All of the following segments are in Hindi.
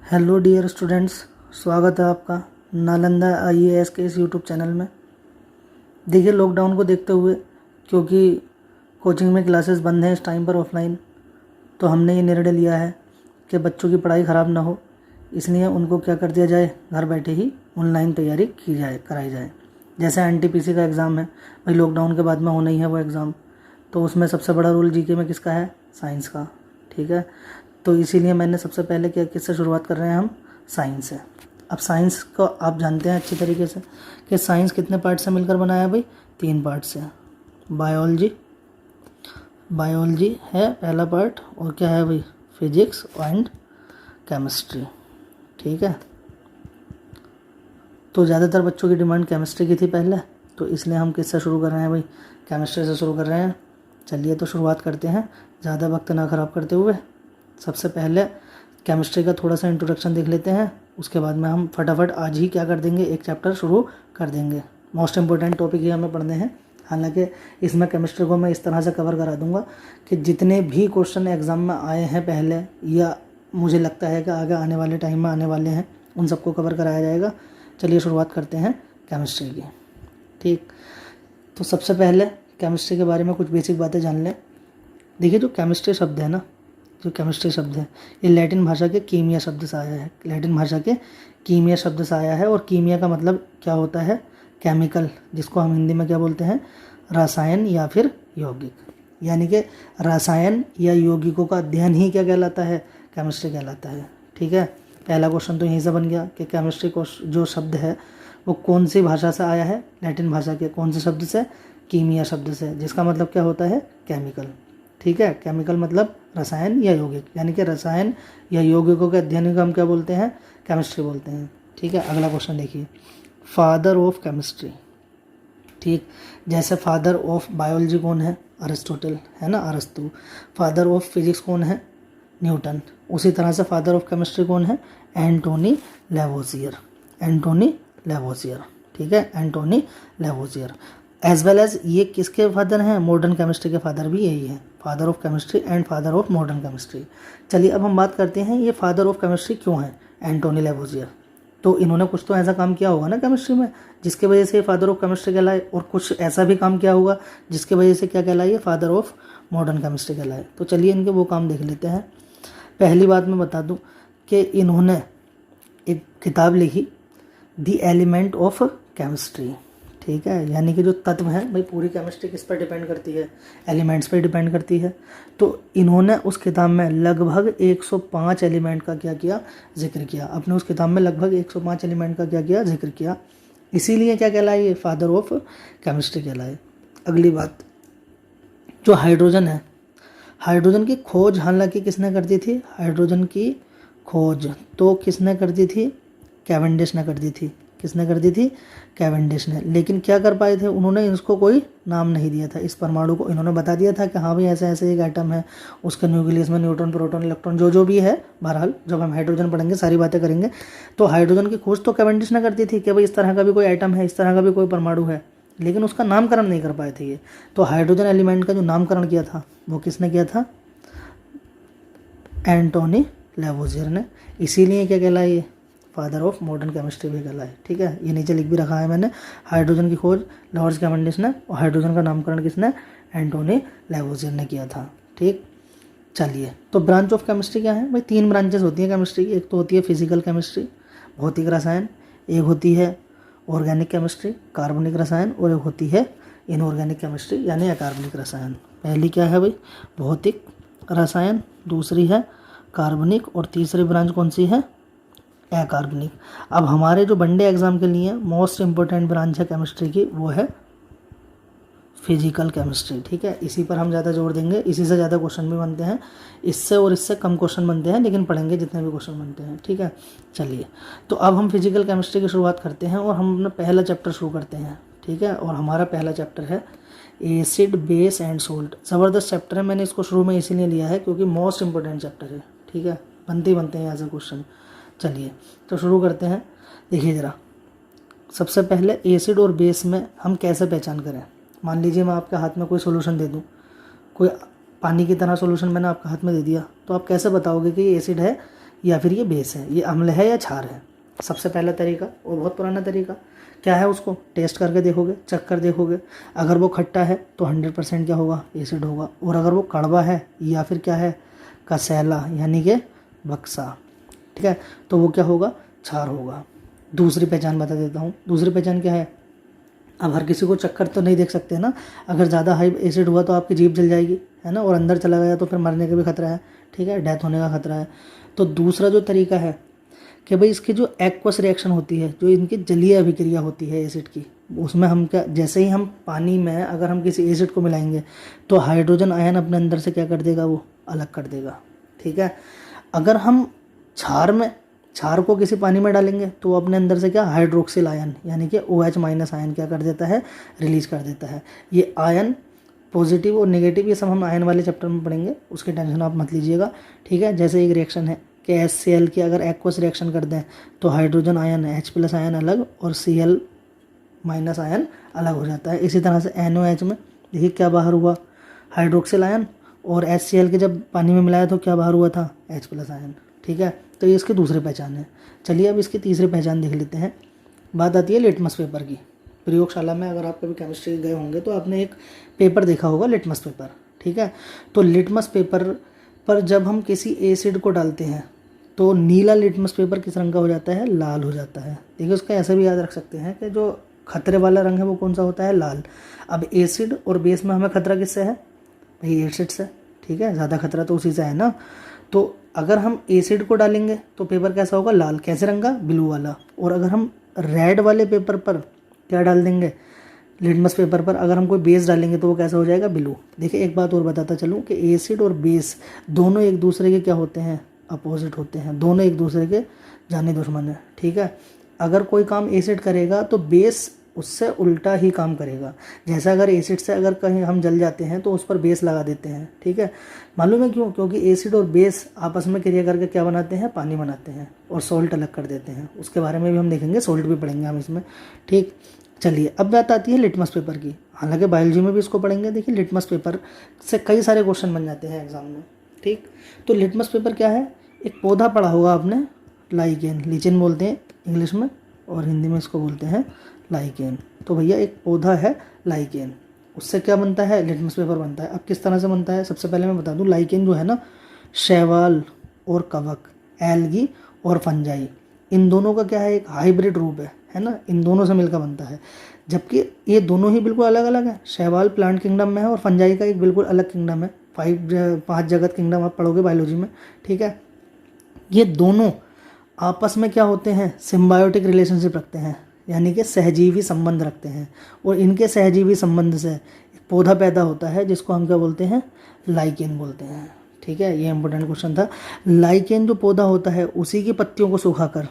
हेलो डियर स्टूडेंट्स, स्वागत है आपका नालंदा आईएएस के इस यूट्यूब चैनल में। देखिए, लॉकडाउन को देखते हुए क्योंकि कोचिंग में क्लासेस बंद हैं इस टाइम पर ऑफलाइन, तो हमने ये निर्णय लिया है कि बच्चों की पढ़ाई ख़राब ना हो, इसलिए उनको क्या कर दिया जाए, घर बैठे ही ऑनलाइन तैयारी कराई जाए। जैसे एनटीपीसी का एग्ज़ाम है भाई, लॉकडाउन के बाद में होना ही है वो एग्ज़ाम, तो उसमें सबसे बड़ा रोल जीके में किसका है? साइंस का। ठीक है, तो इसीलिए मैंने सबसे पहले किससे शुरुआत कर रहे हैं हम? साइंस से। अब साइंस को आप जानते हैं अच्छी तरीके से कि साइंस कितने पार्ट से मिलकर बनाया है भाई? 3 पार्ट से। बायोलॉजी है पहला पार्ट, और क्या है भाई? Physics and chemistry. ठीक है, तो ज़्यादातर बच्चों की डिमांड केमिस्ट्री की थी पहले, तो इसलिए हम किससे शुरू कर रहे हैं भाई? केमिस्ट्री से शुरू कर रहे हैं। चलिए तो शुरुआत करते हैं ज़्यादा वक्त ना ख़राब करते हुए। सबसे पहले केमिस्ट्री का थोड़ा सा इंट्रोडक्शन देख लेते हैं, उसके बाद में हम फटाफट आज ही क्या कर देंगे, एक चैप्टर शुरू कर देंगे। मोस्ट इम्पोर्टेंट टॉपिक ही हमें पढ़ने हैं। हालांकि इसमें केमिस्ट्री को मैं इस तरह से कवर करा दूंगा कि जितने भी क्वेश्चन एग्ज़ाम में आए हैं पहले, या मुझे लगता है कि आगे आने वाले टाइम में आने वाले हैं, उन सबको कवर कराया जाएगा। चलिए शुरुआत करते हैं केमिस्ट्री की। ठीक, तो सबसे पहले केमिस्ट्री के बारे में कुछ बेसिक बातें जान लें। देखिए, जो केमिस्ट्री शब्द है ना, जो केमिस्ट्री शब्द है, ये लैटिन भाषा के कीमिया शब्द से आया है। लैटिन भाषा के कीमिया शब्द से आया है, और कीमिया का मतलब क्या होता है? केमिकल, जिसको हम हिंदी में क्या बोलते हैं? रसायन या फिर यौगिक। यानी कि रसायन या यौगिकों का अध्ययन ही क्या कहलाता है? केमिस्ट्री कहलाता है। ठीक है, पहला क्वेश्चन तो यहीं से बन गया कि केमिस्ट्री को जो शब्द है वो कौन सी भाषा से आया है? लैटिन भाषा के कौन से शब्द से? कीमिया शब्द से, जिसका मतलब क्या होता है? केमिकल। ठीक है, केमिकल मतलब रसायन या यौगिक, यानी कि रसायन या यौगिकों के अध्ययन को हम क्या बोलते हैं? केमिस्ट्री बोलते हैं। ठीक है, अगला क्वेश्चन देखिए, फादर ऑफ केमिस्ट्री। ठीक, जैसे फादर ऑफ बायोलॉजी कौन है? अरिस्टोटल, है ना, अरस्तु। फादर ऑफ फिजिक्स कौन है? न्यूटन। उसी तरह से फादर ऑफ केमिस्ट्री कौन है? एंटोनी लेवोसियर। एंटोनी लेवोसियर। ठीक है, Antony Lavoisier. As well as ये किसके फादर हैं? मॉडर्न केमिस्ट्री के फादर भी यही है, father of chemistry and father of modern chemistry. चलिए अब हम बात करते हैं ये फादर ऑफ केमिस्ट्री क्यों है एंटोनी लेवोसियर। तो इन्होंने कुछ तो ऐसा काम किया होगा ना केमिस्ट्री में, जिसके वजह से फादर ऑफ केमिस्ट्री कहलाए, और कुछ ऐसा भी काम किया होगा जिसके वजह से क्या कहलाए? फादर ऑफ मॉडर्न केमिस्ट्री कहलाए। तो चलिए इनके वो काम देख लेते हैं। पहली बात मैं बता दूं कि इन्होंने एक किताब लिखी, द एलिमेंट ऑफ केमिस्ट्री। ठीक है, यानी कि जो तत्व हैं भाई, पूरी केमिस्ट्री किस पर डिपेंड करती है? एलिमेंट्स पर डिपेंड करती है। तो इन्होंने उस किताब में लगभग 105 एलिमेंट का क्या किया? जिक्र किया। अपने उस किताब में लगभग 105 एलिमेंट का क्या किया? जिक्र किया। इसीलिए क्या कहलाए? ये फादर ऑफ केमिस्ट्री कहलाए। अगली बात, जो हाइड्रोजन है, हाइड्रोजन की खोज हालांकि किसने कर दी थी? हाइड्रोजन की खोज तो किसने कर दी थी? कैवेंडिश ने कर दी थी। किसने कर दी थी? कैवेंडिश ने। लेकिन क्या कर पाए थे? उन्होंने इसको कोई नाम नहीं दिया था। इस परमाणु को इन्होंने बता दिया था कि हाँ भाई ऐसे ऐसे एक एटम है, उसके न्यूक्लियस में न्यूट्रॉन, प्रोटॉन, इलेक्ट्रॉन जो भी है। बहरहाल जब हम हाइड्रोजन पढ़ेंगे सारी बातें करेंगे। तो हाइड्रोजन की खोज तो कैवेंडिश ने कर दी थी कि भाई इस तरह का भी कोई एटम है, इस तरह का भी कोई परमाणु है, लेकिन उसका नामकरण नहीं कर पाए थे ये। तो हाइड्रोजन एलिमेंट का जो नामकरण किया था वो किसने किया था? एंटोनी लेवोसियर ने। इसीलिए क्या कहलाए? ये फादर ऑफ मॉडर्न केमिस्ट्री भी कहलाए। ठीक है, ये नीचे लिख भी रखा है मैंने। हाइड्रोजन की खोज लॉर्ड कैवेंडिश ने, और हाइड्रोजन का नामकरण किसने? एंटोनी लेवोसियर ने किया था। ठीक, चलिए तो ब्रांच ऑफ केमिस्ट्री क्या है भाई? 3 ब्रांचेस होती हैं केमिस्ट्री की। एक तो होती है फिजिकल केमिस्ट्री, भौतिक रसायन। एक होती है ऑर्गेनिक केमिस्ट्री, कार्बनिक रसायन। और एक होती है इनऑर्गेनिक केमिस्ट्री, यानी अकार्बनिक रसायन। पहली क्या है भाई? भौतिक रसायन, दूसरी है कार्बनिक, और तीसरी ब्रांच कौन सी है? अकार्बनिक। अब हमारे जो वनडे एग्जाम के लिए मोस्ट इंपॉर्टेंट ब्रांच है केमिस्ट्री की, वो है फिजिकल केमिस्ट्री। ठीक है, इसी पर हम ज़्यादा जोर देंगे, इसी से ज़्यादा क्वेश्चन भी बनते हैं, इससे और इससे कम क्वेश्चन बनते हैं, लेकिन पढ़ेंगे जितने भी क्वेश्चन बनते हैं। ठीक है, चलिए तो अब हम फिजिकल केमिस्ट्री की शुरुआत करते हैं, और हम अपना पहला चैप्टर शुरू करते हैं। ठीक है, और हमारा पहला चैप्टर है एसिड, बेस एंड सोल्ट। ज़बरदस्त चैप्टर है, मैंने इसको शुरू में इसीलिए लिया है क्योंकि मोस्ट इंपॉर्टेंट चैप्टर है। ठीक है, बनते ही बनते हैं यहाँ से क्वेश्चन। चलिए तो शुरू करते हैं। देखिए ज़रा, सबसे पहले एसिड और बेस में हम कैसे पहचान करें। मान लीजिए मैं आपके हाथ में कोई सोल्यूशन दे दूं, कोई पानी की तरह सोल्यूशन मैंने आपके हाथ में दे दिया, तो आप कैसे बताओगे कि ये एसिड है या फिर ये बेस है, ये अम्ल है या क्षार है। सबसे पहला तरीका और बहुत पुराना तरीका क्या है, उसको टेस्ट करके देखोगे, चेक कर देखोगे। अगर वो खट्टा है तो 100% क्या होगा, एसिड होगा। और अगर वो कड़वा है या फिर क्या है, कसैला यानी कि बक्सा, ठीक है, तो वो क्या होगा, क्षार होगा। दूसरी पहचान बता देता हूँ। दूसरी पहचान क्या है, अब हर किसी को चक्कर तो नहीं देख सकते ना, अगर ज़्यादा हाई एसिड हुआ तो आपकी जीभ जल जाएगी, है ना, और अंदर चला गया तो फिर मरने का भी खतरा है, ठीक है, डेथ होने का खतरा है। तो दूसरा जो तरीका है कि भाई इसकी जो एक्वस रिएक्शन होती है, जो इनकी जलीय अभिक्रिया होती है एसिड की, उसमें हम क्या, जैसे ही हम पानी में अगर हम किसी एसिड को मिलाएंगे तो हाइड्रोजन आयन अपने अंदर से क्या कर देगा, वो अलग कर देगा, ठीक है। अगर हम क्षार को किसी पानी में डालेंगे तो वो अपने अंदर से क्या, हाइड्रोक्सिल आयन यानी कि OH- आयन क्या कर देता है, रिलीज कर देता है। ये आयन पॉजिटिव और नेगेटिव, ये सब हम आयन वाले चैप्टर में पढ़ेंगे, उसकी टेंशन आप मत लीजिएगा, ठीक है। जैसे एक रिएक्शन है कि HCl की अगर एक्वस रिएक्शन कर दें तो हाइड्रोजन आयन H+ आयन अलग और Cl- आयन अलग हो जाता है। इसी तरह से NOH में देखिए क्या बाहर हुआ, हाइड्रोक्सिल आयन, और HCl के जब पानी में मिलाया तो क्या बाहर हुआ था, H+ आयन, ठीक है। तो ये इसकी दूसरी पहचान है। चलिए अब इसकी तीसरी पहचान देख लेते हैं। बात आती है लिटमस पेपर की। प्रयोगशाला में अगर आप कभी केमिस्ट्री गए होंगे तो आपने एक पेपर देखा होगा, लिटमस पेपर, ठीक है। तो लिटमस पेपर पर जब हम किसी एसिड को डालते हैं तो नीला लिटमस पेपर किस रंग का हो जाता है, लाल हो जाता है। देखिए उसका ऐसे भी याद रख सकते हैं कि जो खतरे वाला रंग है वो कौन सा होता है, लाल। अब एसिड और बेस में हमें खतरा किससे है, भाई एसिड से, ठीक है, ज़्यादा खतरा तो उसी से है ना। तो अगर हम एसिड को डालेंगे तो पेपर कैसा होगा, लाल, कैसे रंग का, ब्लू वाला। और अगर हम रेड वाले पेपर पर क्या डाल देंगे, लिटमस पेपर पर अगर हम कोई बेस डालेंगे तो वो कैसा हो जाएगा, ब्लू। देखिए एक बात और बताता चलूँ कि एसिड और बेस दोनों एक दूसरे के क्या होते हैं, अपोजिट होते हैं, दोनों एक दूसरे के जानी दुश्मन है, ठीक है। अगर कोई काम एसिड करेगा तो बेस उससे उल्टा ही काम करेगा। जैसा अगर एसिड से अगर कहीं हम जल जाते हैं तो उस पर बेस लगा देते हैं, ठीक है। मालूम है क्यों, क्योंकि एसिड और बेस आपस में क्रिया करके क्या बनाते हैं, पानी बनाते हैं और सॉल्ट अलग कर देते हैं। उसके बारे में भी हम देखेंगे, सॉल्ट भी पढ़ेंगे हम इसमें, ठीक। चलिए अब बात आती है लिटमस पेपर की। हालांकि बायोलॉजी में भी इसको पढ़ेंगे। देखिए लिटमस पेपर से कई सारे क्वेश्चन बन जाते हैं एग्जाम में, ठीक। तो लिटमस पेपर क्या है, एक पौधा पढ़ा होगा आपने, लाइकेन, लीचेन बोलते हैं इंग्लिश में और हिंदी में इसको बोलते हैं लाइकेन। तो भैया एक पौधा है लाइकेन, उससे क्या बनता है, लिटमस पेपर बनता है। अब किस तरह से बनता है, सबसे पहले मैं बता दूं, लाइकेन जो है ना, शैवाल और कवक, एल्गी और फंजाई, इन दोनों का क्या है, एक हाइब्रिड रूप है ना, इन दोनों से मिलकर बनता है। जबकि ये दोनों ही बिल्कुल अलग अलग है। शैवाल प्लांट किंगडम में है और फंजाई का एक बिल्कुल अलग किंगडम है। 5 जगत किंगडम आप पढ़ोगे बायोलॉजी में, ठीक है। ये दोनों आपस में क्या होते हैं, सिम्बायोटिक रिलेशनशिप रखते हैं, यानी कि सहजीवी संबंध रखते हैं। और इनके सहजीवी संबंध से एक पौधा पैदा होता है जिसको हम क्या बोलते हैं, लाइकेन बोलते हैं, ठीक है। ये इंपॉर्टेंट क्वेश्चन था। लाइकेन जो पौधा होता है उसी की पत्तियों को सुखाकर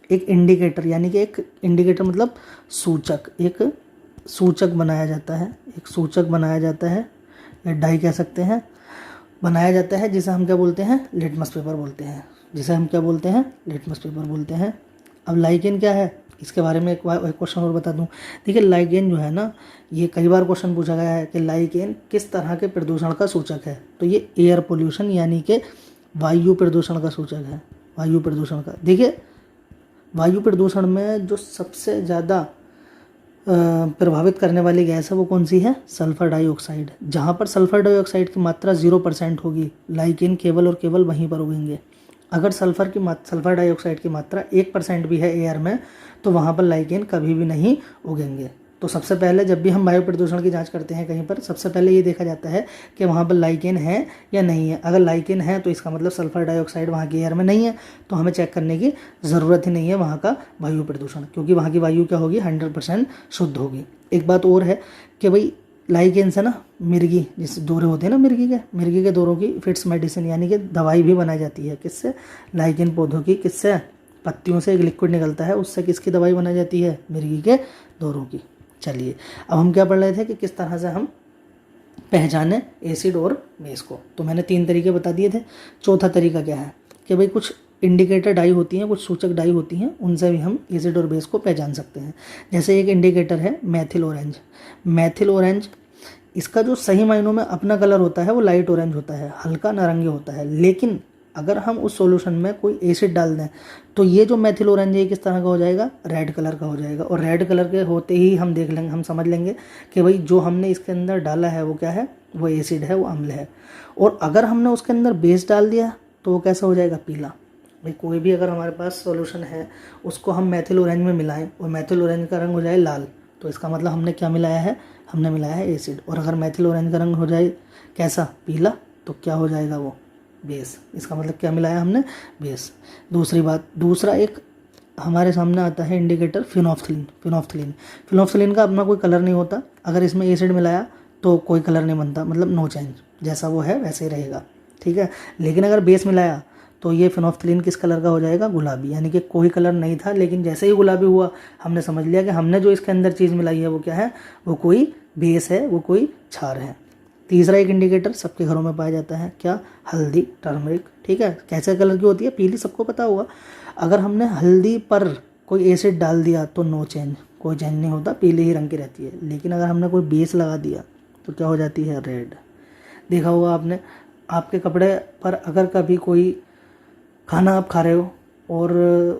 एक इंडिकेटर, यानी कि एक इंडिकेटर मतलब सूचक, एक सूचक बनाया जाता है, एक सूचक बनाया जाता है, या डाई कह सकते हैं, बनाया जाता है, जिसे हम क्या बोलते हैं, लिटमस पेपर बोलते हैं, जिसे हम क्या बोलते हैं, लिटमस पेपर बोलते हैं। अब लाइकेन क्या है, इसके बारे में एक क्वेश्चन और बता दूं। देखिए लाइकेन जो है ना, ये कई बार क्वेश्चन पूछा गया है कि लाइकेन किस तरह के प्रदूषण का सूचक है। तो ये एयर पोल्यूशन यानी कि वायु प्रदूषण का सूचक है, वायु प्रदूषण का। देखिए वायु प्रदूषण में जो सबसे ज़्यादा प्रभावित करने वाली गैस है वो कौन सी है, सल्फर डाइऑक्साइड। जहाँ पर सल्फर डाइऑक्साइड की मात्रा 0% होगी, लाइकेन केवल और केवल वहीं पर उगेंगे। अगर सल्फर डाइऑक्साइड की मात्रा 1% भी है एयर में तो वहाँ पर लाइकेन कभी भी नहीं उगेंगे। तो सबसे पहले जब भी हम वायु प्रदूषण की जांच करते हैं कहीं पर, सबसे पहले ये देखा जाता है कि वहाँ पर लाइकेन है या नहीं है। अगर लाइकेन है तो इसका मतलब सल्फर डाइऑक्साइड वहाँ की एयर में नहीं है, तो हमें चेक करने की ज़रूरत ही नहीं है वहाँ का वायु प्रदूषण, क्योंकि वहाँ की वायु क्या होगी, 100% शुद्ध होगी। एक बात और है कि भाई लाइकेन से ना मिर्गी, जिस दौरे होते हैं ना मिर्गी के दौरों की फिट्स मेडिसिन यानी कि दवाई भी बनाई जाती है। किससे, लाइकेन पौधों की, किससे, पत्तियों से एक लिक्विड निकलता है, उससे किसकी दवाई बनाई जाती है, मिर्गी के दौरों की। चलिए अब हम क्या पढ़ रहे थे कि किस तरह से हम पहचाने एसिड और बेस को। तो मैंने 3 तरीके बता दिए थे। चौथा तरीका क्या है कि भाई कुछ इंडिकेटर डाई होती हैं, कुछ सूचक डाई होती हैं, उनसे भी हम एसिड और बेस को पहचान सकते हैं। जैसे एक इंडिकेटर है मैथिल ऑरेंज। मैथिल ऑरेंज, इसका जो सही मायनों में अपना कलर होता है वो लाइट ऑरेंज होता है, हल्का नारंगी होता है। लेकिन अगर हम उस सॉल्यूशन में कोई एसिड डाल दें तो ये जो मेथिल ऑरेंज है किस तरह का हो जाएगा, रेड कलर का हो जाएगा। और रेड कलर के होते ही हम देख लेंगे, हम समझ लेंगे कि भाई जो हमने इसके अंदर डाला है वो क्या है, वो एसिड है, वो अम्ल है। और अगर हमने उसके अंदर बेस डाल दिया तो वो कैसा हो जाएगा, पीला। भाई कोई भी अगर हमारे पास सॉल्यूशन है उसको हम मेथिल ऑरेंज में मिलाएं और मेथिल ऑरेंज का रंग हो जाए लाल, तो इसका मतलब हमने क्या मिलाया है, हमने मिलाया है एसिड। और अगर मेथिल ऑरेंज का रंग हो जाए कैसा, पीला, तो क्या हो जाएगा वो, बेस। इसका मतलब क्या मिलाया हमने, बेस। दूसरी बात, दूसरा एक हमारे सामने आता है इंडिकेटर फिनोफ्थलीन। फिनोफ्थलीन का अपना कोई कलर नहीं होता, अगर इसमें एसिड मिलाया तो कोई कलर नहीं बनता, मतलब नो चेंज, जैसा वो है वैसे ही रहेगा, ठीक है। लेकिन अगर बेस मिलाया तो ये फिनोफ्थलीन किस कलर का हो जाएगा, गुलाबी। यानी कि कोई कलर नहीं था, लेकिन जैसे ही गुलाबी हुआ हमने समझ लिया कि हमने जो इसके अंदर चीज़ मिलाई है वो क्या है, वो कोई बेस है, वो कोई क्षार है। तीसरा एक इंडिकेटर सबके घरों में पाया जाता है, क्या, हल्दी, टर्मरिक, ठीक है। कैसे कलर की होती है, पीली, सबको पता होगा। अगर हमने हल्दी पर कोई एसिड डाल दिया तो नो चेंज, कोई चेंज नहीं होता, पीले ही रंग की रहती है। लेकिन अगर हमने कोई बेस लगा दिया तो क्या हो जाती है, रेड। देखा होगा आपने, आपके कपड़े पर अगर कभी कोई खाना आप खा रहे हो और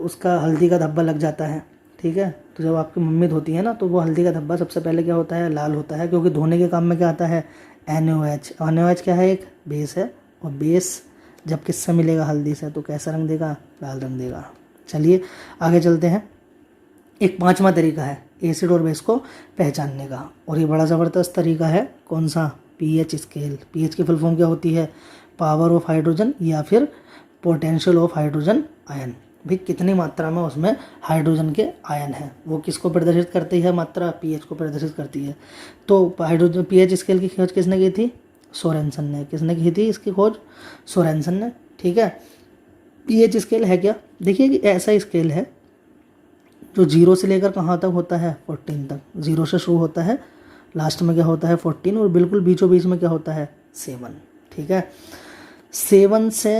उसका हल्दी का धब्बा लग जाता है, ठीक है, तो जब आपकी मम्मी धोती है ना तो वो हल्दी का धब्बा सबसे पहले क्या होता है, लाल होता है, क्योंकि धोने के काम में क्या आता है, NaOH। NaOH क्या है, एक बेस है, और बेस जब किससे मिलेगा, हल्दी से, तो कैसा रंग देगा, लाल रंग देगा। चलिए आगे चलते हैं। एक पांचवा तरीका है एसिड और बेस को पहचानने का, और ये बड़ा ज़बरदस्त तरीका है, कौन सा, pH स्केल। pH की फुल फॉर्म क्या होती है, पावर ऑफ हाइड्रोजन या फिर पोटेंशियल ऑफ हाइड्रोजन आयन। भाई कितनी मात्रा में उसमें हाइड्रोजन के आयन है, वो किसको प्रदर्शित करती है, मात्रा, pH को प्रदर्शित करती है। तो हाइड्रोजन pH स्केल की खोज किसने की थी, सोरेनसन ने। किसने की थी इसकी खोज, सोरेनसन ने, ठीक है। pH स्केल है क्या, देखिए कि ऐसा स्केल है जो 0 से लेकर कहाँ तक होता है, 14 तक। 0 से शुरू होता है, लास्ट में क्या होता है, 14, और बिल्कुल बीचों बीच में क्या होता है, 7, ठीक है। 7 से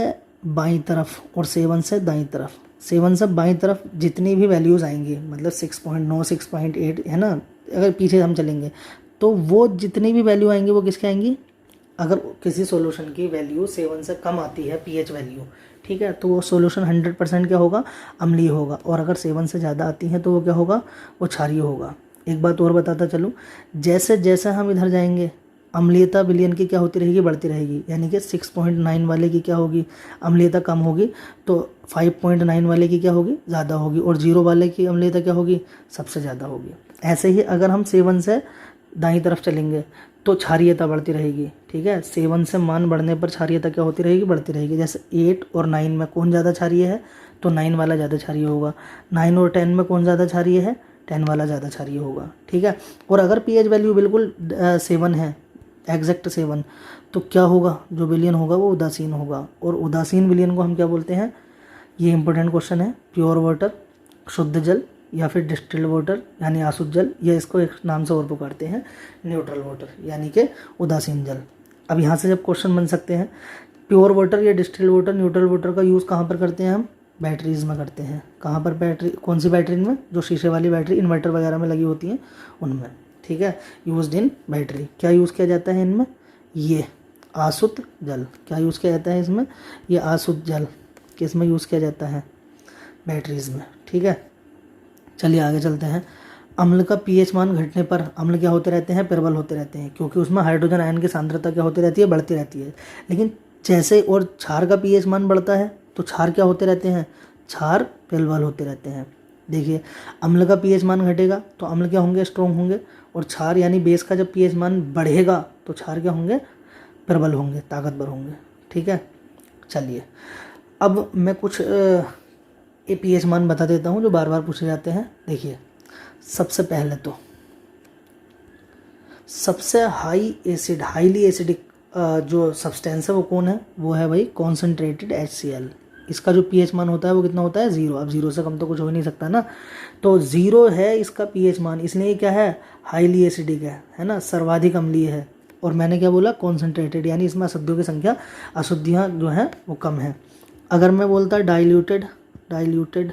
बाईं तरफ और 7 से दाईं तरफ, 7 से बाईं तरफ जितनी भी वैल्यूज़ आएंगी, मतलब 6.9, 6.8 है ना, अगर पीछे हम चलेंगे तो वो जितनी भी वैल्यू आएंगी वो किसके आएंगी, अगर किसी सॉल्यूशन की वैल्यू 7 से कम आती है pH वैल्यू, ठीक है, तो वो सॉल्यूशन 100% क्या होगा, अम्लीय होगा। और अगर 7 से ज़्यादा आती है तो वो क्या होगा, वो क्षारीय होगा। एक बात और बताता चलूँ, जैसे जैसे हम इधर जाएंगे अम्लीयता विलयन की क्या होती रहेगी, बढ़ती रहेगी। यानी कि 6.9 वाले की क्या होगी, अम्लीयता कम होगी, तो 5.9 वाले की क्या होगी, ज़्यादा होगी, और 0 वाले की अम्लीयता क्या होगी, सबसे ज़्यादा होगी। ऐसे ही अगर हम 7 से दाईं तरफ चलेंगे तो क्षारीयता बढ़ती रहेगी, ठीक है। 7 से मान बढ़ने पर क्षारीयता क्या होती रहेगी, बढ़ती रहेगी। जैसे 8 और 9 में कौन ज़्यादा क्षारीय है, तो 9 वाला ज़्यादा क्षारीय होगा। 9 और 10 में कौन ज़्यादा क्षारीय है, 10 वाला ज़्यादा क्षारीय होगा, ठीक है। और अगर pH वैल्यू बिल्कुल 7 है, एग्जैक्ट 7, तो क्या होगा, जो विलयन होगा वो उदासीन होगा। और उदासीन विलयन को हम क्या बोलते हैं, ये इंपॉर्टेंट क्वेश्चन है। प्योर वाटर, शुद्ध जल, या फिर डिस्टिल्ड वाटर यानी आसुत जल, या इसको एक नाम से और पुकारते हैं न्यूट्रल वाटर यानी कि उदासीन जल। अब यहाँ से जब क्वेश्चन बन सकते हैं, प्योर वाटर या डिस्टिल्ड वाटर, न्यूट्रल वाटर का यूज़ कहाँ पर करते हैं हम, बैटरीज में करते हैं। कहाँ पर, बैटरी, कौन सी बैटरी में, जो शीशे वाली बैटरी इन्वर्टर वगैरह में लगी होती हैं उनमें, ठीक है। यूज्ड इन बैटरी, क्या यूज़ किया जाता है इनमें, ये आसुत जल। क्या यूज़ किया जाता है इसमें, ये आसुत जल किस में यूज़ किया जाता है, बैटरीज में, ठीक है। चलिए आगे चलते हैं। अम्ल का pH मान घटने पर अम्ल क्या होते रहते हैं, प्रबल होते रहते हैं, क्योंकि उसमें हाइड्रोजन आयन की सांद्रता क्या होती रहती है, बढ़ती रहती है। लेकिन जैसे और क्षार का pH मान बढ़ता है तो क्षार क्या होते रहते हैं, क्षार प्रबल होते रहते हैं। देखिए अम्ल का pH मान घटेगा तो अम्ल क्या होंगे, स्ट्रॉन्ग होंगे, और क्षार यानी बेस का जब pH मान बढ़ेगा तो क्षार क्या होंगे, प्रबल होंगे, ताकतवर होंगे, ठीक है। चलिए अब मैं कुछ pH मान बता देता हूँ जो बार बार पूछे जाते हैं। देखिए सबसे पहले तो सबसे हाईली एसिडिक जो सब्सटेंस है वो कौन है, वो है भाई कॉन्सेंट्रेटेड HCl। इसका जो pH मान होता है वो कितना होता है, 0। अब 0 से कम तो कुछ हो ही नहीं सकता ना, तो 0 है इसका pH मान, इसलिए क्या है, हाईली एसिडिक है ना, सर्वाधिक अम्लीय है। और मैंने क्या बोला, कॉन्सेंट्रेटेड, यानी इसमें अशुद्धियों की संख्या, अशुद्धियाँ जो हैं वो कम है। अगर मैं बोलता डाइल्यूटेड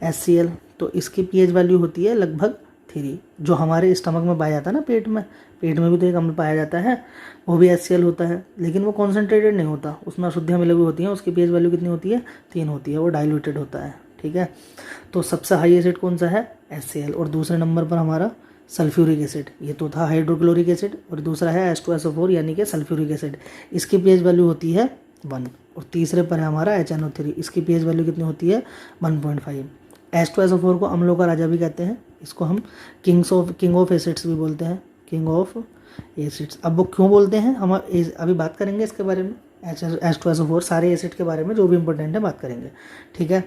HCl तो इसकी pH वैल्यू होती है लगभग 3। जो हमारे स्टमक में पाया जाता है ना, पेट में भी तो एक अम्ल पाया जाता है, वो भी HCl होता है, लेकिन वो कॉन्सेंट्रेटेड नहीं होता, उसमें अशुद्धियाँ मिली हुई होती हैं, उसकी pH वैल्यू कितनी होती है 3 होती है, वो डाइल्यूटेड होता है। ठीक है, तो सबसे हाई एसिड कौन सा है HCl, और दूसरे नंबर पर हमारा सल्फ्यूरिक एसिड, ये तो था हाइड्रोक्लोरिक एसिड, और दूसरा है H2SO4 यानी कि सल्फ्यूरिक एसिड, इसकी pH वैल्यू होती है 1, और तीसरे पर है हमारा HNO3, इसकी pH वैल्यू कितनी होती है 1.5। H2SO4 को अम्लों का राजा भी कहते हैं, इसको हम किंग ऑफ एसिड्स भी बोलते हैं, किंग ऑफ एसिड्स। अब वो क्यों बोलते हैं हम अभी बात करेंगे इसके बारे में, H2SO4 सारे एसिड के बारे में जो भी इंपॉर्टेंट है बात करेंगे। ठीक है,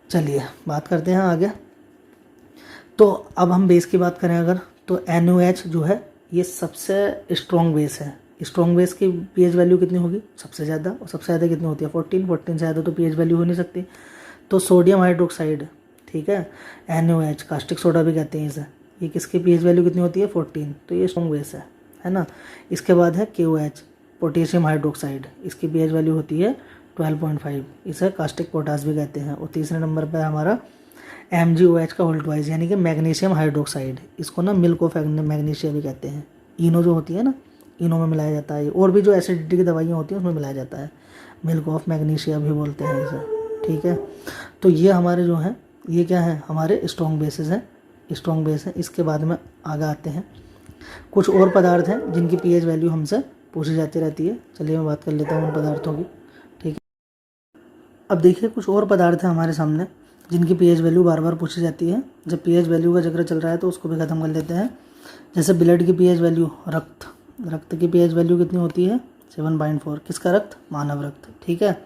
चलिए बात करते हैं आगे। तो अब हम बेस की बात करें अगर, तो NaOH जो है ये सबसे स्ट्रॉन्ग बेस है। स्ट्रॉन्ग बेस की pH वैल्यू कितनी होगी सबसे ज़्यादा, और सबसे ज़्यादा कितनी होती है 14 से ज़्यादा तो pH वैल्यू हो नहीं सकती। तो सोडियम हाइड्रोक्साइड, ठीक है, NaOH कास्टिक सोडा भी कहते हैं इसे, ये किसकी pH वैल्यू कितनी होती है 14, तो ये स्ट्रॉन्ग बेस है ना। इसके बाद है KOH पोटेशियम हाइड्रोक्साइड, इसकी pH वैल्यू होती है 12.5, इसे कास्टिक पोटास भी कहते हैं। और तीसरे नंबर पर हमारा MgOH का होल ट्वाइस यानी कि मैग्नीशियम हाइड्रोक्साइड, इसको ना मिल्क ऑफ मैग्नीशिया भी कहते हैं। इनो जो होती है ना, इनो में मिलाया जाता है, और भी जो एसिडिटी की दवाइयाँ होती हैं उसमें मिलाया जाता है, मिल्क ऑफ मैग्नीशिया भी बोलते हैं इसे। ठीक है, तो ये हमारे जो हैं ये क्या है हमारे स्ट्रॉन्ग बेसिस हैं, स्ट्रॉन्ग बेस हैं। इसके बाद में आगे आते हैं कुछ और पदार्थ हैं जिनकी pH वैल्यू हमसे पूछी जाती रहती है। चलिए मैं बात कर लेता हूँ उन पदार्थों की। ठीक है, अब देखिए कुछ और पदार्थ हैं हमारे सामने जिनकी pH वैल्यू बार बार पूछी जाती है। जब pH वैल्यू का जिक्र चल रहा है तो उसको भी ख़त्म कर लेते हैं। जैसे ब्लड की pH वैल्यू, रक्त की pH वैल्यू कितनी होती है 7.4, किसका रक्त, मानव रक्त। ठीक है,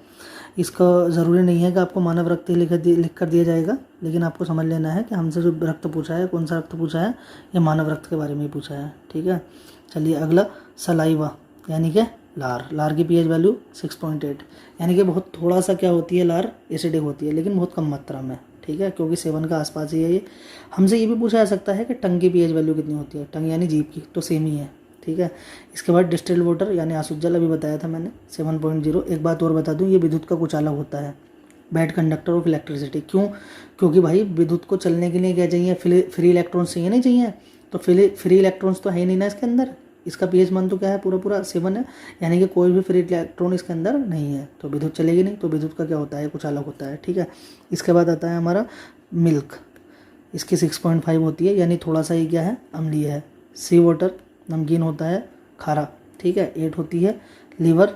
इसका ज़रूरी नहीं है कि आपको मानव रक्त ही लिख कर दिया जाएगा, लेकिन आपको समझ लेना है कि हमसे जो रक्त पूछा है, कौन सा रक्त पूछा है, ये मानव रक्त के बारे में ही पूछा है। ठीक है, चलिए अगला सलाइवा यानी कि लार की pH वैल्यू 6.8, यानी कि बहुत थोड़ा सा क्या होती है, लार एसिडिक होती है लेकिन बहुत कम मात्रा में। ठीक है, क्योंकि 7 का आसपास ही है ये। हमसे ये भी पूछा जा सकता है कि टंग की pH वैल्यू कितनी होती है, टंग यानी जीभ की, तो सेम ही है। ठीक है, इसके बाद डिस्टिल्ड वाटर यानी आसुत जल अभी बताया था मैंने 7.0। एक बात और बता दूं, ये विद्युत का कुछ अलग होता है, बैड कंडक्टर ऑफ इलेक्ट्रिसिटी। क्यों, क्योंकि भाई विद्युत को चलने के लिए क्या चाहिए, फ्री इलेक्ट्रॉन्स चाहिए, नहीं चाहिए, तो फ्री इलेक्ट्रॉन्स तो है नहीं ना इसके अंदर। इसका pH मान तो क्या है, पूरा 7 है, यानी कि कोई भी फ्री इलेक्ट्रॉन इसके अंदर नहीं है, तो विद्युत चलेगी नहीं। तो विद्युत का क्या होता है, कुछ अलग होता है। ठीक है, इसके बाद आता है हमारा मिल्क, इसकी 6.5 होती है, यानी थोड़ा सा ये क्या है, अम्लीय है। सी वाटर नमकीन होता है, खारा। ठीक है, 8 होती है लीवर,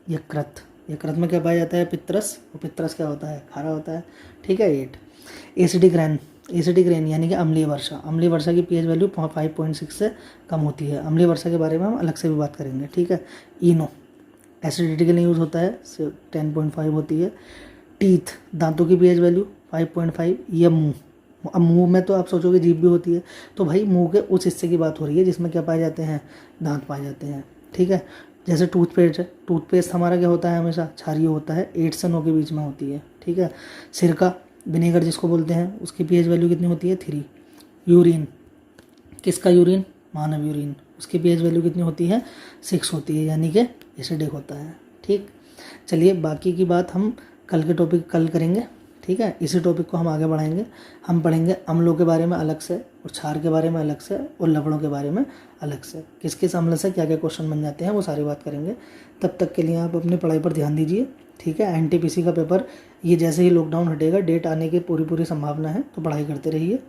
यकृत में क्या पाया जाता है, पित्रस, और पित्रस क्या होता है, खारा होता है। ठीक है, 8 एसिडिक रेन यानी कि अम्लीय वर्षा की pH वैल्यू 5.6 से कम होती है। अम्लीय वर्षा के बारे में हम अलग से भी बात करेंगे। ठीक है, इनो एसिडिटी के लिए यूज़ होता है, 10.5 होती है। टीथ दांतों की pH वैल्यू 5.5, ये मुंह, अब मुंह में तो आप सोचोगे जीभ भी होती है, तो भाई मुंह के उस हिस्से की बात हो रही है जिसमें क्या पाए जाते हैं, दांत पाए जाते हैं। ठीक है, जैसे टूथपेस्ट है, टूथपेस्ट हमारा क्या होता है, हमेशा क्षारीय होता है, 8 से 9 के बीच में होती है। ठीक है, सिरका विनेगर जिसको बोलते हैं, उसकी pH वैल्यू कितनी होती है 3। यूरिन, किसका यूरिन, मानव यूरिन, उसकी pH वैल्यू कितनी होती है 6 होती है, यानी कि एसिडिक होता है। ठीक, चलिए बाकी की बात हम कल के टॉपिक कल करेंगे। ठीक है, इसी टॉपिक को हम आगे बढ़ाएंगे। हम पढ़ेंगे अम्लों के बारे में अलग से, और क्षार के बारे में अलग से, और लवणों के बारे में अलग से, किस किस अम्ल से क्या क्या क्वेश्चन बन जाते हैं वो सारी बात करेंगे। तब तक के लिए आप अपनी पढ़ाई पर ध्यान दीजिए। ठीक है, NTPC का पेपर ये जैसे ही लॉकडाउन हटेगा, डेट आने की पूरी संभावना है, तो पढ़ाई करते रहिए।